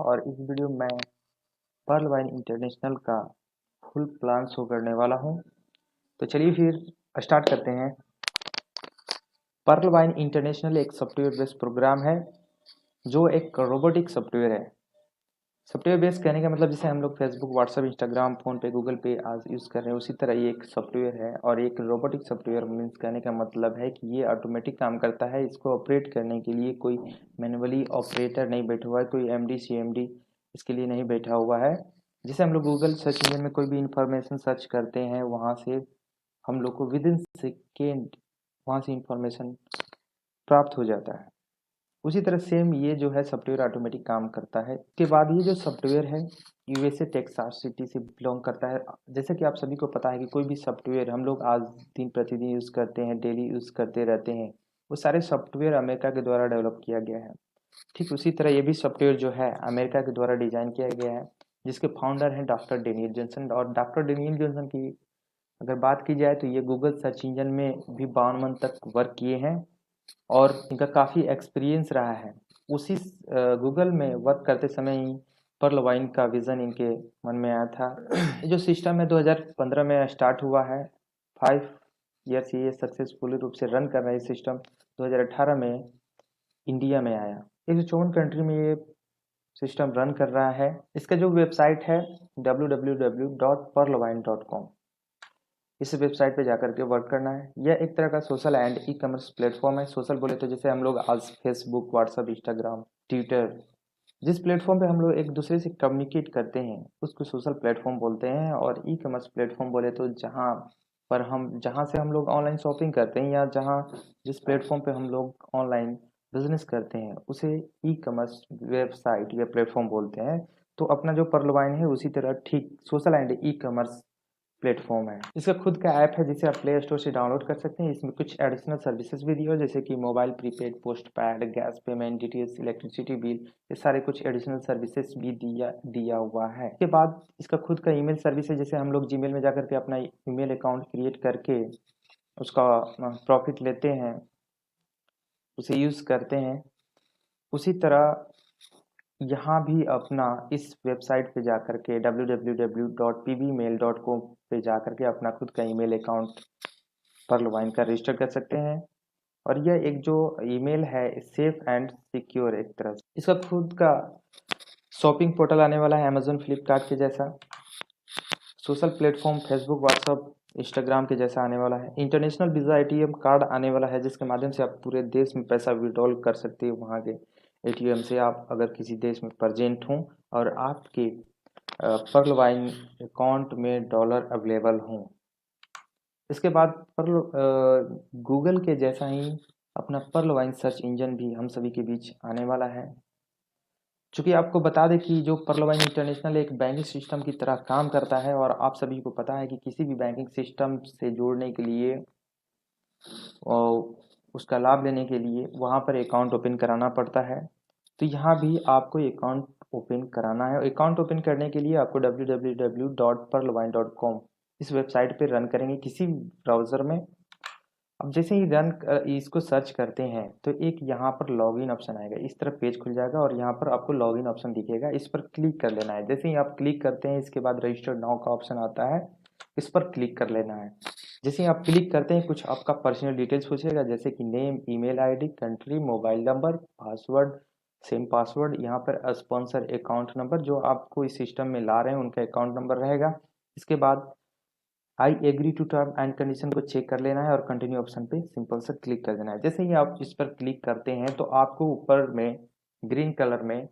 और इस वीडियो में पर्ल वाइन इंटरनेशनल का फुल प्लान शो करने वाला हूं। तो चलिए फिर स्टार्ट करते हैं। पर्ल वाइन इंटरनेशनल एक सॉफ्टवेयर बेस्ड प्रोग्राम है जो एक रोबोटिक सॉफ्टवेयर है। सॉफ्टवेयर बेस्ड कहने का मतलब जैसे हम लोग फेसबुक, व्हाट्सएप, इंस्टाग्राम, फोन पे, गूगल पे आज यूज़ कर रहे हैं, उसी तरह ये एक सॉफ्टवेयर है। और एक रोबोटिक सॉफ्टवेयर मीन्स कहने का मतलब है कि ये ऑटोमेटिक काम करता है। इसको ऑपरेट करने के लिए कोई मैनुअली ऑपरेटर नहीं बैठा हुआ है, कोई एमडी सीएमडी इसके लिए नहीं बैठा हुआ है। जैसे हम लोग गूगल सर्च इंजन में कोई भी इंफॉर्मेशन सर्च करते हैं, वहाँ से हम लोग को विद इन सेकेंड वहाँ से इंफॉर्मेशन प्राप्त हो जाता है। उसी तरह सेम ये जो है सॉफ्टवेयर ऑटोमेटिक काम करता है। इसके बाद ये जो सॉफ्टवेयर है यूएसए टेक्सास सिटी से बिलोंग करता है। जैसे कि आप सभी को पता है कि कोई भी सॉफ्टवेयर हम लोग आज दिन प्रतिदिन यूज़ करते हैं, डेली यूज़ करते रहते हैं, वो सारे सॉफ्टवेयर अमेरिका के द्वारा डेवलप किया गया है। ठीक उसी तरह ये भी सॉफ्टवेयर जो है अमेरिका के द्वारा डिजाइन किया गया है, जिसके फाउंडर हैं डॉक्टर डेनियल जॉनसन। और डॉक्टर डेनियल जॉनसन की अगर बात की जाए तो ये गूगल सर्च इंजन में भी 52 मंथ तक वर्क किए हैं और इनका काफ़ी एक्सपीरियंस रहा है। उसी गूगल में वर्क करते समय ही पर्ल वाइन का विज़न इनके मन में आया था। जो सिस्टम है 2015 में स्टार्ट हुआ है। 5 ईयर्स ये सक्सेसफुली रूप से रन कर रहे हैं। सिस्टम 2018 में इंडिया में आया। 154 कंट्री में ये सिस्टम रन कर रहा है। इसका जो वेबसाइट है www.perlwine.com, इस वेबसाइट पे जाकर के वर्क करना है। यह एक तरह का social and e commerce platform है। सोशल बोले तो जैसे हम लोग आज फेसबुक, व्हाट्सएप, इंस्टाग्राम, ट्विटर, जिस प्लेटफॉर्म पे हम लोग एक दूसरे से कम्युनिकेट करते हैं उसको सोशल प्लेटफॉर्म बोलते हैं। और ई कॉमर्स प्लेटफॉर्म बोले तो जहाँ से हम लोग ऑनलाइन शॉपिंग करते हैं या जिस प्लेटफॉर्म पे हम लोग ऑनलाइन बिजनेस करते हैं उसे ई कॉमर्स वेबसाइट या प्लेटफॉर्म बोलते हैं। तो अपना जो पर्ल वाइन है उसी तरह ठीक social and e commerce platform है। इसका खुद का ऐप है जिसे आप प्ले स्टोर से डाउनलोड कर सकते हैं। इसमें कुछ एडिशनल सर्विसेज भी दी हो, जैसे कि mobile prepaid, post pad, gas payment, DTH, electricity bill, ये सारे कुछ एडिशनल सर्विसेज भी दिया हुआ है। इसके बाद इसका खुद का ईमेल सर्विस है। जैसे हम लोग जीमेल में जाकर के अपना ईमेल अकाउंट क्रिएट करके उसका प्रॉफिट लेते हैं, उसे यूज़ करते हैं, उसी तरह यहाँ भी अपना इस वेबसाइट पे जाकर के www.pbmail.com पे जाकर के अपना खुद का ईमेल अकाउंट पर्ल वाइन का रजिस्टर कर सकते हैं। और यह एक जो ईमेल है सेफ एंड सिक्योर एक तरह से। इसका खुद का शॉपिंग पोर्टल आने वाला है अमेजोन फ्लिपकार्ट के जैसा। Social platform Facebook, WhatsApp, Instagram के जैसा आने वाला है। इंटरनेशनल वीज़ा एटीएम कार्ड आने वाला है जिसके माध्यम से आप पूरे देश में पैसा विड्रॉल कर सकते हो। वहाँ के एटीएम से आप अगर किसी देश में प्रेजेंट हों और आपके पर्ल वाइन अकाउंट में डॉलर अवेलेबल हों। इसके बाद पर्ल गूगल के जैसा ही अपना पर्ल वाइन सर्च इंजन भी हम सभी के बीच आने वाला है। चूँकि आपको बता दें कि जो पर्ल वाइन इंटरनेशनल एक बैंकिंग सिस्टम की तरह काम करता है और आप सभी को पता है कि किसी भी बैंकिंग सिस्टम से जोड़ने के लिए और उसका लाभ लेने के लिए वहाँ पर अकाउंट ओपन कराना पड़ता है। तो यहाँ भी आपको अकाउंट ओपन कराना है। अकाउंट ओपन करने के लिए आपको www.perlwine.com इस वेबसाइट पे रन करेंगे किसी ब्राउज़र में। अब जैसे ही इसको सर्च करते हैं तो एक यहाँ पर लॉगिन ऑप्शन आएगा। इस तरह पेज खुल जाएगा और यहाँ पर आपको लॉगिन ऑप्शन दिखेगा, इस पर क्लिक कर लेना है। जैसे ही आप क्लिक करते हैं इसके बाद रजिस्टर नाउ का ऑप्शन आता है, इस पर क्लिक कर लेना है। जैसे ही आप क्लिक करते हैं कुछ आपका पर्सनल डिटेल्स पूछेगा, जैसे कि name, email ID, country, mobile number, password, same password, यहाँ पर स्पॉन्सर अकाउंट नंबर जो आपको इस सिस्टम में ला रहे हैं उनका अकाउंट नंबर रहेगा। इसके बाद I agree to term and condition को चेक कर लेना है और कंटिन्यू ऑप्शन पे सिंपल से क्लिक कर देना है। जैसे ही आप इस पर क्लिक करते हैं तो आपको ऊपर में ग्रीन कलर में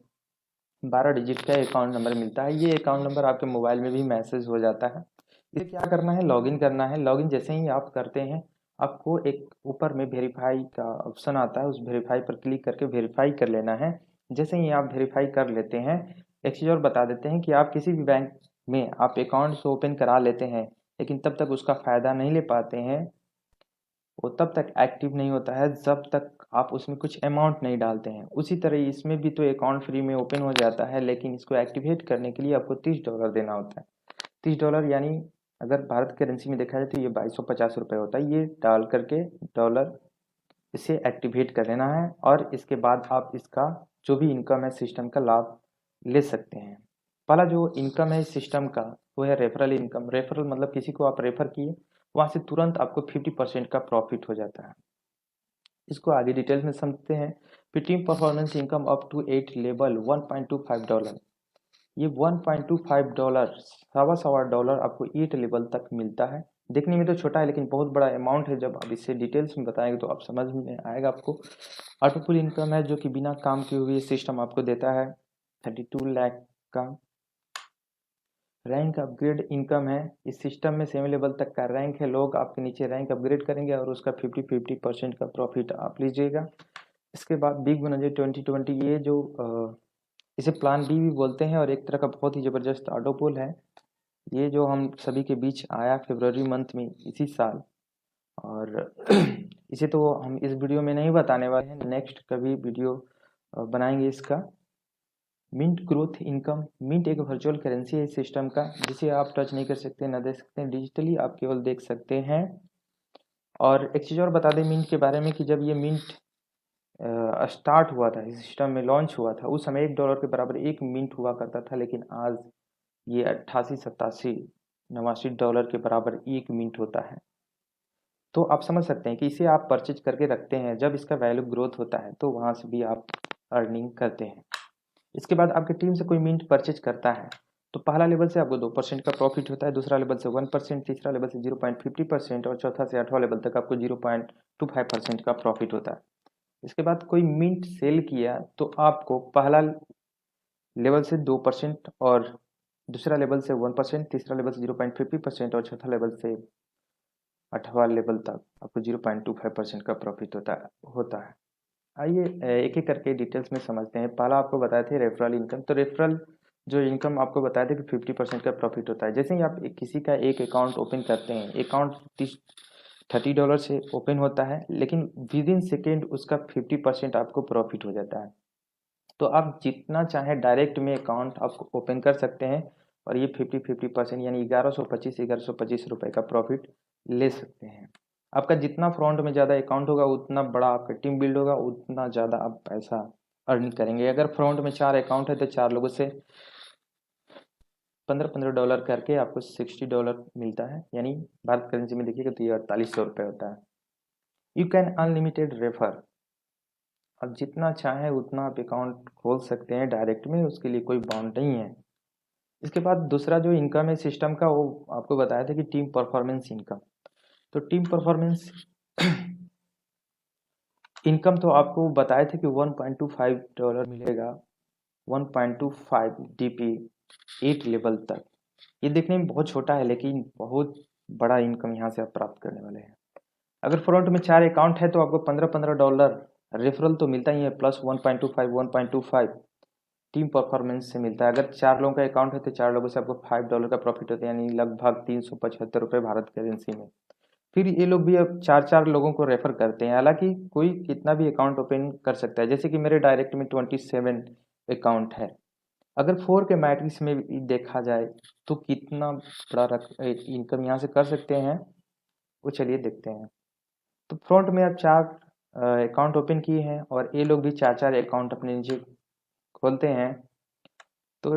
12 डिजिट का अकाउंट नंबर मिलता है। ये अकाउंट नंबर आपके मोबाइल में भी मैसेज हो जाता है। इसे क्या करना है, लॉगिन करना है। लॉगिन जैसे ही आप करते हैं आपको एक ऊपर में वेरीफाई का ऑप्शन आता है, उस वेरीफाई पर क्लिक करके वेरीफाई कर लेना है। जैसे ही आप वेरीफाई कर लेते हैं, एक चीज़ और बता देते हैं कि आप किसी भी बैंक में आप अकाउंट ओपन करा लेते हैं लेकिन तब तक उसका फ़ायदा नहीं ले पाते हैं, वो तब तक एक्टिव नहीं होता है जब तक आप उसमें कुछ अमाउंट नहीं डालते हैं। उसी तरह इसमें भी तो अकाउंट फ्री में ओपन हो जाता है लेकिन इसको एक्टिवेट करने के लिए आपको $30 देना होता है। $30 यानी अगर भारत करेंसी में देखा जाए तो ये 2250 होता है। ये डाल करके डॉलर इसे एक्टिवेट कर लेना है और इसके बाद आप इसका जो भी इनकम है सिस्टम का लाभ ले सकते हैं। पहला जो इनकम है इस सिस्टम का वो है रेफरल इनकम। रेफरल मतलब किसी को आप रेफर किए, वहाँ से तुरंत आपको 50% का प्रॉफिट हो जाता है। इसको आगे डिटेल्स में समझते हैं। फिर team performance income up to 8 level $1.25। ये $1.25 सवा डॉलर आपको 8 लेवल तक मिलता है। देखने में तो छोटा है लेकिन बहुत बड़ा अमाउंट है। जब आप इसे डिटेल्स में बताएंगे तो आप समझ में आएगा आपको। ऑटोपुल इनकम है जो कि बिना काम किए हुए सिस्टम आपको देता है 32 लाख का। रैंक अपग्रेड इनकम है। इस सिस्टम में 7 लेवल तक का रैंक है। लोग आपके नीचे रैंक अपग्रेड करेंगे और उसका 50% का प्रॉफिट आप लीजिएगा। इसके बाद बिग बोनस 2020, ये जो इसे प्लान बी भी बोलते हैं और एक तरह का बहुत ही ज़बरदस्त ऑटोपुल है। ये जो हम सभी के बीच आया फरवरी मंथ में इसी साल, और इसे तो हम इस वीडियो में नहीं बताने वाले हैं, नेक्स्ट कभी वीडियो बनाएंगे इसका। Mint growth income. मिंट एक वर्चुअल करेंसी है इस सिस्टम का, जिसे आप टच नहीं कर सकते, ना देख सकते हैं, डिजिटली आप केवल देख सकते हैं। और एक चीज़ और बता दें मिंट के बारे में कि जब ये मिंट स्टार्ट हुआ था, इस सिस्टम में लॉन्च हुआ था, उस समय $1 के बराबर एक मिंट हुआ करता था, लेकिन आज ये 88, 87, $89 के बराबर एक मिंट होता है। तो आप समझ सकते हैं कि इसे आप परचेज करके रखते हैं, जब इसका वैल्यू ग्रोथ होता है तो वहाँ से भी आप अर्निंग करते हैं। इसके बाद आपकी टीम से कोई मिंट परचेज करता है तो पहला लेवल से आपको 2% का प्रॉफिट होता है, दूसरा लेवल से 1%, तीसरा लेवल से 0.50% और चौथा से 8वां लेवल तक आपको 0.25% का प्रॉफिट होता है। इसके बाद कोई मिंट सेल किया तो आपको पहला लेवल से 2% और दूसरा लेवल से 1%, तीसरा लेवल से 0.50% और चौथा लेवल से 8वां लेवल तक आपको 0.25% का प्रॉफिट होता है। आइए एक एक करके डिटेल्स में समझते हैं। पहला आपको बताए थे रेफरल इनकम। तो रेफरल जो इनकम आपको बताया था कि 50% का प्रॉफिट होता है। जैसे ही आप किसी का एक अकाउंट ओपन करते हैं, अकाउंट $30 से ओपन होता है, लेकिन विद इन सेकेंड उसका 50% आपको प्रॉफिट हो जाता है। तो आप जितना चाहें डायरेक्ट में अकाउंट आप ओपन कर सकते हैं और ये 50% यानी 1125 रुपये का प्रॉफिट ले सकते हैं। आपका जितना फ्रंट में ज़्यादा अकाउंट होगा उतना बड़ा आपका टीम बिल्ड होगा, उतना ज़्यादा आप पैसा अर्निंग करेंगे। अगर फ्रंट में 4 अकाउंट है तो 4 लोगों से $15 करके आपको $60 मिलता है, यानी भारत करेंसी में देखिएगा तो ये 4800 रुपये होता है। You can unlimited refer. आप जितना चाहें उतना आप अकाउंट खोल सकते हैं डायरेक्ट में, उसके लिए कोई बाउंड नहीं है। इसके बाद दूसरा जो इनकम है सिस्टम का, वो आपको बताया था कि टीम परफॉर्मेंस इनकम। तो टीम परफॉर्मेंस इनकम तो आपको बताए थे कि $1.25 मिलेगा, 1.25 DP 8 लेवल तक। ये देखने में बहुत छोटा है लेकिन बहुत बड़ा इनकम यहाँ से आप प्राप्त करने वाले हैं। अगर फ्रंट में 4 अकाउंट है तो आपको $15 रेफरल तो मिलता ही है, प्लस 1.25 टीम परफॉर्मेंस से मिलता है। अगर 4 लोगों का अकाउंट है तो 4 लोगों से आपको $5 का प्रॉफिट होता है, यानी लगभग 375 रुपये भारत करेंसी में। फिर ये लोग भी अब 4-4 लोगों को रेफर करते हैं। हालांकि कोई कितना भी अकाउंट ओपन कर सकता है, जैसे कि मेरे डायरेक्ट में 27 अकाउंट है। अगर 4 के मैट्रिक्स में भी देखा जाए तो कितना बड़ा इनकम यहाँ से कर सकते हैं, वो चलिए देखते हैं। तो फ्रंट में आप 4 अकाउंट ओपन किए हैं और ये लोग भी 4-4 अकाउंट अपने नीचे खोलते हैं। तो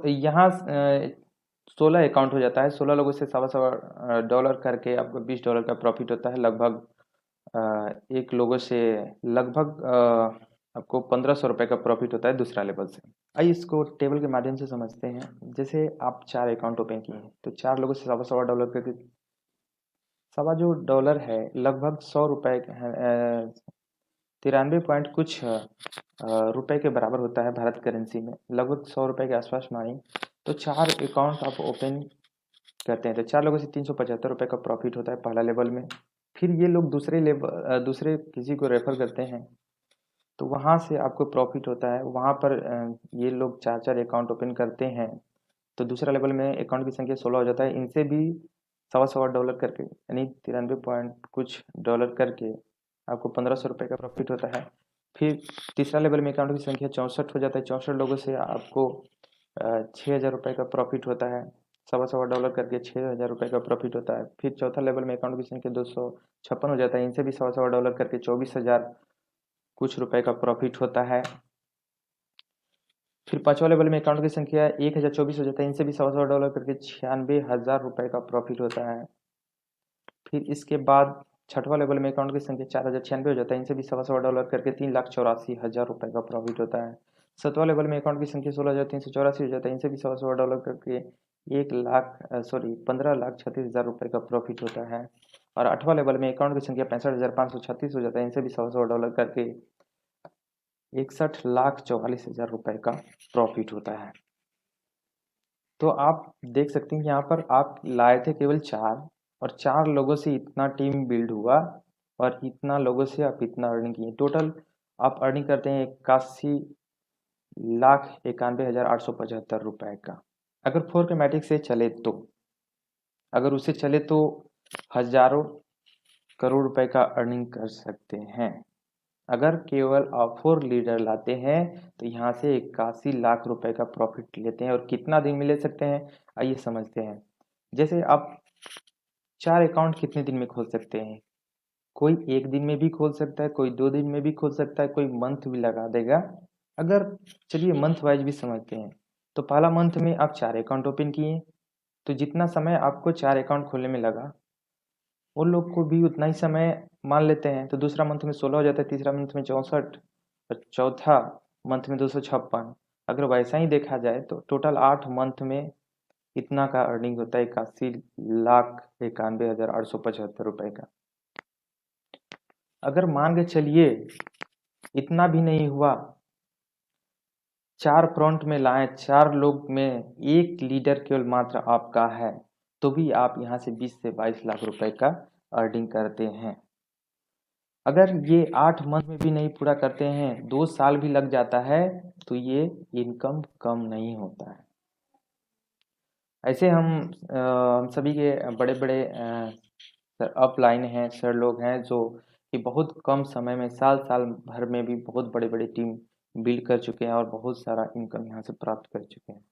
यहाँ 16 अकाउंट हो जाता है। 16 लोगों से $1.25 करके आपको $20 का प्रॉफिट होता है। लगभग एक लोगों से लगभग आपको ₹1500 का प्रॉफिट होता है दूसरा लेवल से। आइए इसको टेबल के माध्यम से समझते हैं। जैसे आप 4 अकाउंट ओपन किए हैं तो 4 लोगों से $1.25 करके सवा जो डॉलर है लगभग 100 रुपये 93 पॉइंट कुछ रुपए के बराबर होता है भारत करेंसी में, लगभग 100 रुपये के आसपास मानी। तो 4 अकाउंट आप ओपन करते हैं तो 4 लोगों से $375 का प्रॉफिट होता है पहला लेवल में। फिर ये लोग दूसरे किसी को रेफर करते हैं तो वहाँ से आपको प्रॉफिट होता है। वहाँ पर ये लोग 4-4 अकाउंट ओपन करते हैं तो दूसरा लेवल में अकाउंट की संख्या 16 हो जाता है। इनसे भी $1.25 करके यानी 93 पॉइंट कुछ डॉलर करके आपको ₹1500 का प्रॉफिट होता है। फिर तीसरा लेवल में अकाउंट की संख्या 64 हो जाता है। 64 लोगों से आपको $6000 का प्रॉफिट होता है। $1.25 करके $6000 का प्रॉफिट होता है। फिर चौथा लेवल में अकाउंट की संख्या 256 हो जाता है। इनसे भी $1.25 करके 24,000 कुछ रुपए का प्रॉफिट होता है। फिर पांचवा लेवल में अकाउंट की संख्या 1024 हो जाता है, इनसे भी $100 करके 96,000 रुपये का प्रॉफिट होता है। फिर इसके बाद छठवां लेवल में अकाउंट की संख्या 4096 हो जाता है, इनसे भी $100 करके 3,84,000 रुपये का प्रॉफिट होता है। सातवां लेवल में अकाउंट की संख्या 16,384 हो जाता है, इनसे भी $100 करके 15,36,000 रुपये का प्रॉफिट होता है। और आठवां लेवल में अकाउंट की संख्या 65,536 हो जाता है, इनसे भी $100 करके 61,44,000 रुपये का प्रॉफिट होता है। तो आप देख सकते हैं यहाँ पर आप लाए थे केवल 4 और 4 लोगों से इतना टीम बिल्ड हुआ और इतना लोगों से आप इतना अर्निंग किए। टोटल आप अर्निंग करते हैं 81,91,875 रुपए का। अगर 4 के मैट्रिक से चले तो, अगर उससे चले तो हजारों करोड़ रुपए का अर्निंग कर सकते हैं। अगर केवल आप 4 लीडर लाते हैं तो यहाँ से 81 लाख रुपए का प्रॉफिट लेते हैं। और कितना दिन में ले सकते हैं आइए समझते हैं। जैसे आप 4 अकाउंट कितने दिन में खोल सकते हैं? कोई 1 दिन में भी खोल सकता है, कोई 2 दिन में भी खोल सकता है, कोई मंथ भी लगा देगा। अगर चलिए मंथ वाइज भी समझते हैं तो पहला मंथ में आप 4 अकाउंट ओपन किए तो जितना समय आपको 4 अकाउंट खोलने में लगा उन लोग को भी उतना ही समय मान लेते हैं। तो दूसरा मंथ में 16 हो जाता है, तीसरा मंथ में 64 और चौथा मंथ में 256। अगर वैसा ही देखा जाए तो टोटल 8 मंथ में इतना का अर्निंग होता है 81,91,875 रुपए का। अगर मान के चलिए इतना भी नहीं हुआ, 4 फ्रंट में लाए, 4 लोग में 1 लीडर केवल मात्र आपका है तो भी आप यहाँ से 20 से 22 लाख रुपए का अर्निंग करते हैं। अगर ये 8 मंथ में भी नहीं पूरा करते हैं, 2 साल भी लग जाता है तो ये इनकम कम नहीं होता है। ऐसे हम सभी के बड़े बड़े अपलाइन हैं, सर लोग हैं जो कि बहुत कम समय में साल साल भर में भी बहुत बड़े बड़े टीम बिल्ड कर चुके हैं और बहुत सारा इनकम यहाँ से प्राप्त कर चुके हैं।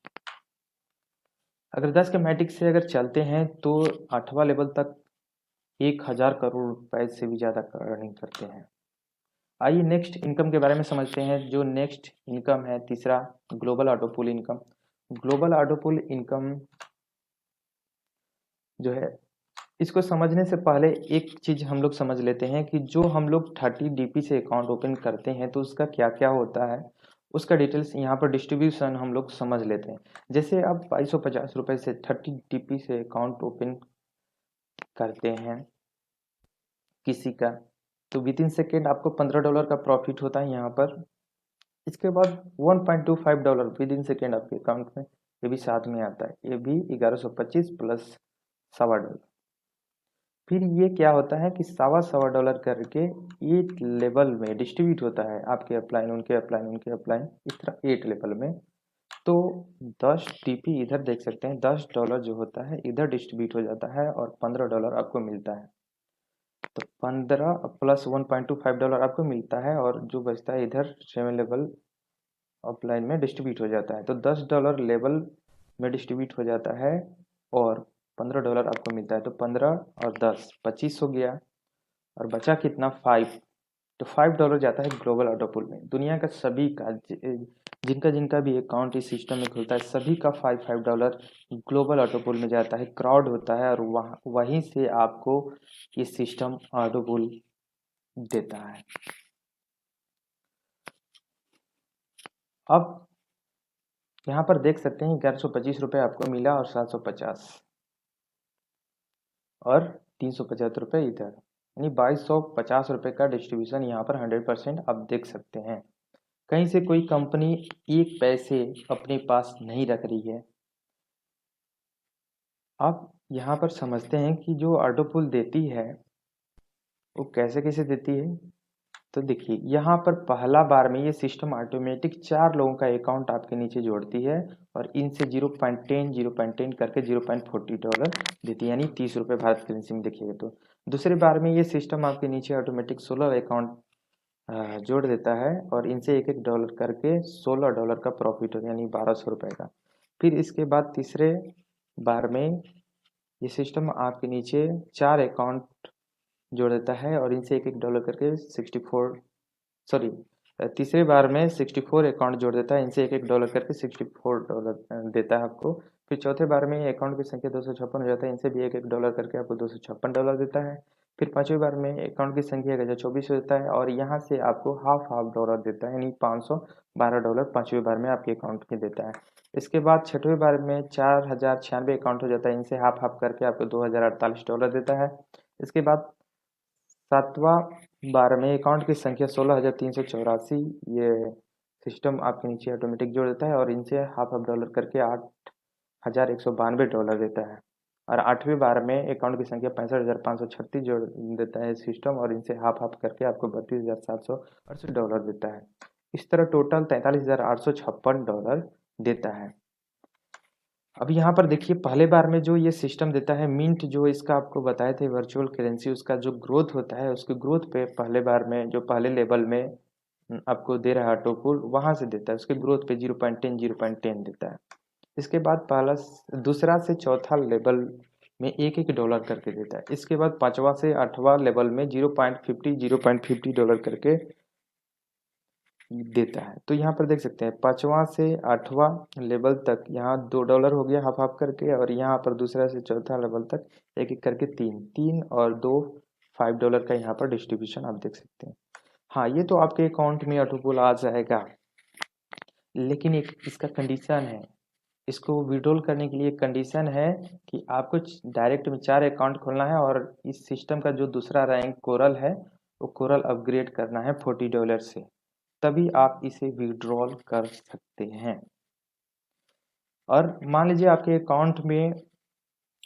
अगर 10 के मैट्रिक से अगर चलते हैं तो 8वां लेवल तक 1,000 करोड़ रुपए से भी ज़्यादा अर्निंग करते हैं। आइए नेक्स्ट इनकम के बारे में समझते हैं। जो नेक्स्ट इनकम है तीसरा, global auto pool income. Global auto pool income जो है, इसको समझने से पहले एक चीज हम लोग समझ लेते हैं कि जो हम लोग 30 डीपी से अकाउंट ओपन करते हैं तो उसका क्या क्या होता है, उसका डिटेल्स यहाँ पर डिस्ट्रीब्यूशन हम लोग समझ लेते हैं। जैसे आप 2250 रुपए से 30 डीपी से अकाउंट ओपन करते हैं किसी का, तो विद इन सेकेंड आपको $15 का प्रॉफिट होता है यहाँ पर। इसके बाद $1.25 विद इन सेकेंड आपके अकाउंट में, ये भी साथ में आता है, ये भी 1125 प्लस $1.25। फिर ये क्या होता है कि $1.25 करके 8 लेवल में डिस्ट्रीब्यूट होता है, आपके अपलाइन, उनके अपलाइन, उनके अपलाइन, इस तरह 8 लेवल में। तो 10 टीपी इधर देख सकते हैं, $10 जो होता है इधर डिस्ट्रीब्यूट हो जाता है और $15 आपको मिलता है। तो 15 प्लस $1.25 आपको मिलता है और जो बचता है इधर 7 लेवल अपलाइन में डिस्ट्रीब्यूट हो जाता है। तो $10 लेवल में डिस्ट्रीब्यूट हो जाता है और $15 आपको मिलता है। तो 15 और 10 25 हो गया और बचा कितना, 5। तो $5 जाता है ग्लोबल ऑटो पूल में। दुनिया का सभी का जिनका जिनका भी अकाउंट इस सिस्टम में खुलता है सभी का $5 ग्लोबल ऑटो पूल में जाता है, क्राउड होता है और वहीं से आपको ये सिस्टम ऑटो पूल देता है। अब यहाँ पर देख सकते हैं 1125 रुपये आपको मिला और 750 और 375 रुपये इधर, यानी 2250 रुपये का डिस्ट्रीब्यूशन यहाँ पर 100% आप देख सकते हैं। कहीं से कोई कंपनी एक पैसे अपने पास नहीं रख रही है। आप यहाँ पर समझते हैं कि जो ऑटो पूल देती है वो कैसे कैसे देती है। तो देखिए यहाँ पर पहला बार में ये सिस्टम ऑटोमेटिक 4 लोगों का अकाउंट आपके नीचे जोड़ती है और इनसे 0.10 करके $0.40 देती है, यानी 30 रुपये भारत करेंसी में देखिएगा। तो दूसरे बार में ये सिस्टम आपके नीचे ऑटोमेटिक 16 अकाउंट जोड़ देता है और इनसे $1 करके $16 का प्रॉफिट हो, यानी 1200 रुपये का। फिर इसके बाद तीसरे बार में ये सिस्टम आपके नीचे 4 अकाउंट जोड़ देता है और इनसे $1 करके तीसरे बार में 64 अकाउंट जोड़ देता है, इनसे $1 करके $64 देता है आपको। फिर चौथे बार में अकाउंट की संख्या 256 हो जाता है, इनसे भी $1 करके आपको $256 देता है। फिर पाँचवें बार में अकाउंट की संख्या 1024 हो जाता है और यहाँ से आपको हाफ डॉलर देता है, यानी $512 पाँचवें बार में आपके अकाउंट में देता है। इसके बाद छठवें बार में 4096 अकाउंट हो जाता है, इनसे हाफ करके आपको $2048 देता है। इसके बाद सातवां बार में अकाउंट की संख्या 16,384, ये सिस्टम आपके नीचे ऑटोमेटिक जोड़ देता है और इनसे हाफ डॉलर करके $8,192 देता है। और आठवीं बार में अकाउंट की संख्या 65,536 जोड़ देता है सिस्टम और इनसे हाफ करके आपको $32,768 देता है। इस तरह टोटल $43,856 देता है। अब यहाँ पर देखिए पहले बार में जो ये सिस्टम देता है मिंट, जो इसका आपको बताए थे वर्चुअल करेंसी, उसका जो ग्रोथ होता है उसके ग्रोथ पे पहले बार में जो पहले लेवल में आपको दे रहा है ऑटोपुल, वहाँ से देता है, उसके ग्रोथ पे 0.10 देता है। इसके बाद दूसरा से चौथा लेवल में $1 करके देता है। इसके बाद पांचवा से आठवां लेवल में 0.50 करके देता है। तो यहाँ पर देख सकते हैं पांचवा से आठवां लेवल तक यहाँ $2 हो गया हाफ करके, और यहाँ पर दूसरा से चौथा लेवल तक एक करके तीन और दो $5 का यहाँ पर डिस्ट्रीब्यूशन आप देख सकते हैं। हाँ, ये तो आपके अकाउंट में ऑटोपुल आ जाएगा, लेकिन एक इसका कंडीशन है, इसको विड्रॉल करने के लिए कंडीशन है कि आपको डायरेक्ट में 4 अकाउंट खोलना है और इस सिस्टम का जो दूसरा रैंक कोरल है वो कोरल अपग्रेड करना है $40 से, तभी आप इसे विड्रॉल कर सकते हैं। और मान लीजिए आपके अकाउंट में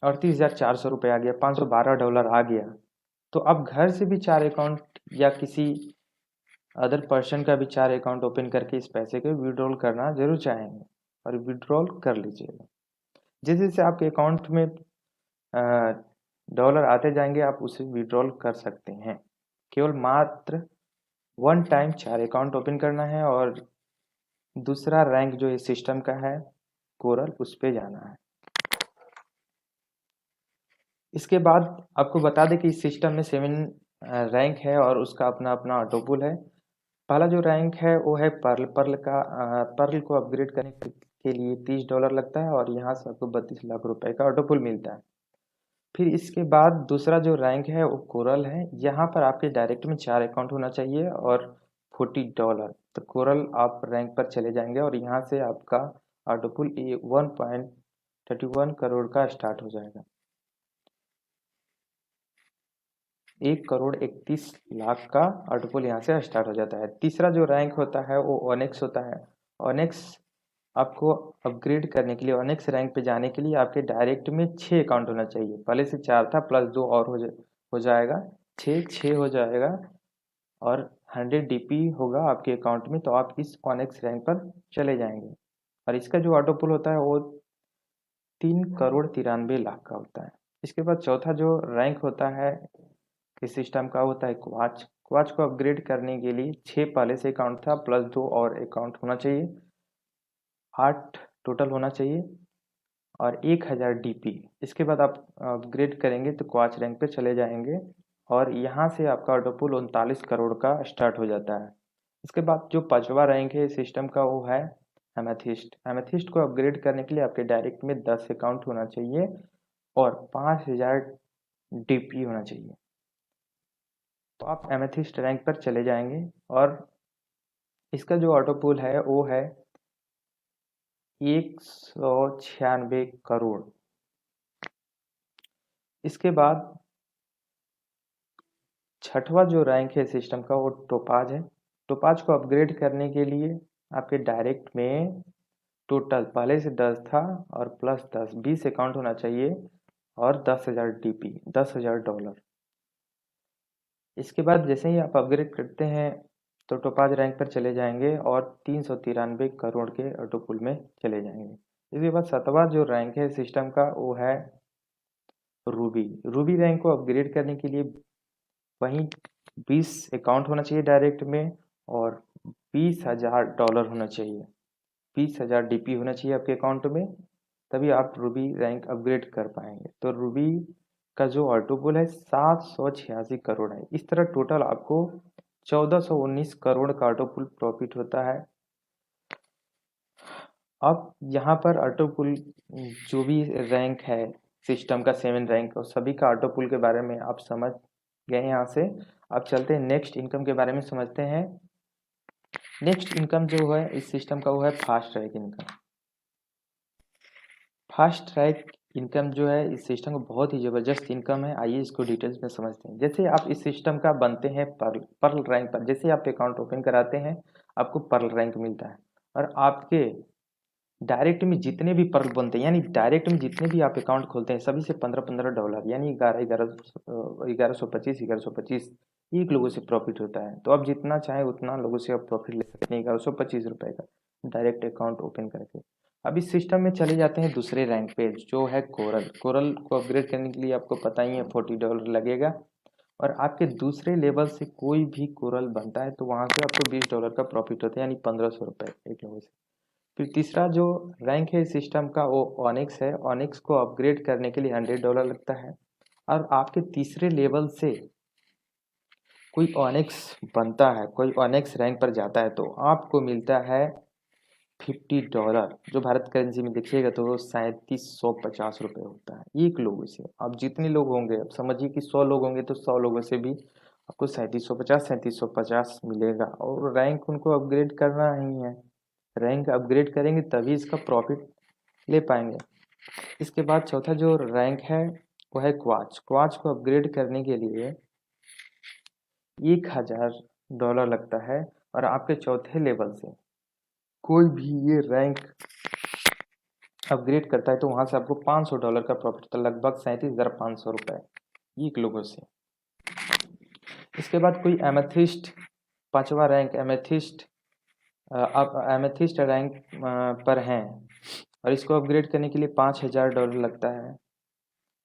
38,400 रुपये आ गया, $512 आ गया, तो आप घर से भी 4 अकाउंट या किसी अदर पर्सन का भी 4 अकाउंट ओपन करके इस पैसे को विड्रॉल करना जरूर चाहेंगे और विड्रॉल कर लीजिएगा। जैसे जैसे आपके अकाउंट में डॉलर आते जाएंगे आप उसे विड्रॉल कर सकते हैं। केवल मात्र 1 टाइम 4 अकाउंट ओपन करना है और दूसरा रैंक जो इस सिस्टम का है कोरल, उस पे जाना है। इसके बाद आपको बता दें कि इस सिस्टम में 7 रैंक है और उसका अपना अपना ऑटोपुल है। पहला जो रैंक है वो है पर्ल को अपग्रेड करने के लिए $30 लगता है और यहाँ से आपको 32 लाख रुपए का ऑटोपुल मिलता है। फिर इसके बाद दूसरा जो रैंक है वो कोरल है, यहाँ पर आपके डायरेक्ट में 4 अकाउंट होना चाहिए और $40। तो कोरल आप रैंक पर चले जाएंगे और यहाँ से आपका ऑटोपुल 1.31 करोड़ का स्टार्ट हो जाएगा। 1,31,00,000 का ऑटोपुल यहाँ से स्टार्ट हो जाता है। तीसरा जो रैंक होता है वो ऑनेक्स होता है। ऑनेक्स आपको अपग्रेड करने के लिए, ऑनेक्स रैंक पे जाने के लिए आपके डायरेक्ट में 6 अकाउंट होना चाहिए। पहले से 4 था प्लस 2 और हो जाएगा 6 हो जाएगा और 100 डीपी होगा आपके अकाउंट में, तो आप इस ऑनेक्स रैंक पर चले जाएंगे। और इसका जो ऑटोपुल होता है वो 3,93,00,000 का होता है। इसके बाद चौथा जो रैंक होता है इस सिस्टम का होता है क्वाच। क्वाच को अपग्रेड करने के लिए 6 पहले से अकाउंट था प्लस 2 और अकाउंट होना चाहिए, 8 टोटल होना चाहिए और 1,000 डीपी। इसके बाद आप अपग्रेड करेंगे तो क्वाच रैंक पे चले जाएंगे और यहाँ से आपका ऑटोपुल 39 करोड़ का स्टार्ट हो जाता है। इसके बाद जो पांचवा रैंक है सिस्टम का वो है एमेथिस्ट। एमेथिस्ट को अपग्रेड करने के लिए आपके डायरेक्ट में 10 अकाउंट होना चाहिए और 5,000 डीपी होना चाहिए। तो आप एमेथिस्ट रैंक पर चले जाएंगे और इसका जो ऑटोपुल है वो है 196 करोड़। इसके बाद छठवा जो रैंक है सिस्टम का वो टोपाज है। टोपाज को अपग्रेड करने के लिए आपके डायरेक्ट में टोटल पहले से 10 था और प्लस 10 20 अकाउंट होना चाहिए और 10,000 डीपी $10,000। इसके बाद जैसे ही आप अपग्रेड करते हैं तो टोपाज रैंक पर चले जाएंगे और 393 करोड़ के ऑटोपुल में चले जाएंगे। इसके बाद सातवां जो रैंक है सिस्टम का वो है रूबी। रूबी रैंक को अपग्रेड करने के लिए वहीं 20 अकाउंट होना चाहिए डायरेक्ट में और $20,000 होना चाहिए, 20,000 डीपी होना चाहिए आपके अकाउंट में, तभी आप रूबी रैंक अपग्रेड कर पाएंगे। तो रूबी का जो ऑटोपुल है 786 करोड़ है। इस तरह टोटल आपको 1419 करोड़ का ऑटो पुल प्रॉफिट होता है। अब यहाँ पर ऑटो पुल जो भी रैंक है सिस्टम का 7 रैंक और सभी का ऑटो पुल के बारे में आप समझ गए यहाँ से। अब चलते हैं नेक्स्ट इनकम के बारे में समझते हैं। नेक्स्ट इनकम जो है इस सिस्टम का वो है fast track income. Fast track income जो है इस सिस्टम का बहुत ही ज़बरदस्त इनकम है। आइए इसको डिटेल्स में समझते हैं। जैसे आप इस सिस्टम का बनते हैं पर्ल रैंक पर, जैसे आप अकाउंट ओपन कराते हैं आपको पर्ल रैंक मिलता है और आपके डायरेक्ट में जितने भी पर्ल बनते हैं यानी डायरेक्ट में जितने भी आप अकाउंट खोलते हैं सभी से $15-15 यानी 1125 एक लोगों से प्रॉफिट होता है। तो आप जितना चाहें उतना लोगों से आप प्रॉफिट ले सकते हैं 1125 रुपये का डायरेक्ट अकाउंट ओपन करके। अब इस सिस्टम में चले जाते हैं दूसरे रैंक पे जो है कोरल। कोरल को अपग्रेड करने के लिए आपको पता ही है $40 लगेगा और आपके दूसरे लेवल से कोई भी कोरल बनता है तो वहाँ से आपको $20 का प्रॉफिट होता है यानी 1500 रुपये एक लोगों से। फिर तीसरा जो रैंक है सिस्टम का वो ऑनिक्स है। ऑनिक्स को अपग्रेड करने के लिए $100 लगता है और आपके तीसरे लेवल से कोई ऑनिक्स बनता है, कोई ऑनिक्स रैंक पर जाता है तो आपको मिलता है $50। जो भारत करेंसी में देखिएगा तो वो 3750 रुपये होता है एक लोगों से। अब जितने लोग होंगे अब समझिए कि 100 लोग होंगे तो 100 लोगों से भी आपको 3750 मिलेगा और रैंक उनको अपग्रेड करना ही है। रैंक अपग्रेड करेंगे तभी इसका प्रॉफिट ले पाएंगे। इसके बाद चौथा जो रैंक है वो है क्वाच। क्वाच को अपग्रेड करने के लिए $1000 लगता है और आपके चौथे लेवल से कोई भी ये रैंक अपग्रेड करता है तो वहाँ से आपको $500 का प्रॉफिट होता है, लगभग 37,500 रुपये एक लोगों से। इसके बाद कोई एमेथिस्ट पांचवा रैंक एमेथिस्ट आप एमेथिस्ट रैंक पर हैं और इसको अपग्रेड करने के लिए $5000 लगता है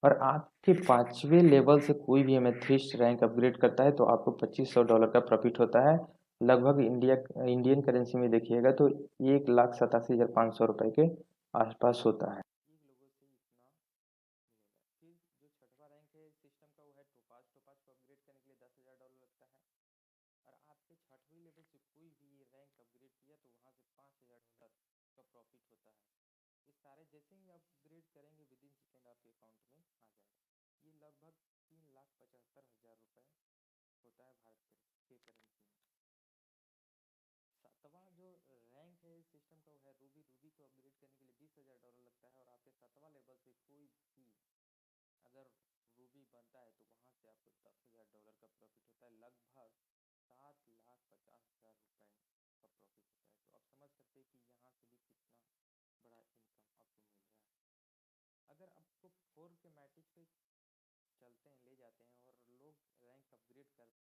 और आपके 5वें लेवल से कोई भी एमेथिस्ट रैंक अपग्रेड करता है तो आपको $2500 का प्रॉफिट होता है। लगभग इंडियन करेंसी में देखिएगा तो 1,87,500 रुपये के आसपास होता है। फिर जो छठवां रैंक है सिस्टम का वो है टोपाज। टोपाज को अपग्रेड करने के लिए $10,000 लगता है और आपके छठवें लेवल से कोई भी ये रैंक अपग्रेड किया तो वहाँ से $5000 का प्रॉफिट होता है। ये सारे जैसे ही अपग्रेड करेंगे विद इन सेकेंड आपके अकाउंट में आ जाएगा। ये लगभग 3,75,000 रुपये होता है भारत के करेंसी में। सातवां जो रैंक है सिस्टम का वो है रूबी। रूबी को अपग्रेड करने के लिए $20,000 लगता है और आपके 7वां लेवल से कोई भी अगर रूबी बनता है तो वहाँ से आपको $10,000 का प्रॉफिट होता है, लगभग 7,50,000 रुपये का प्रॉफिट होता है। तो आप समझ सकते हैं कि यहाँ से भी कितना बड़ा इनकम आपको मिल रहा है। अगर आपको 4 के मैट्रिक पे चलते हैं ले जाते हैं और लोग रैंक अपग्रेड करते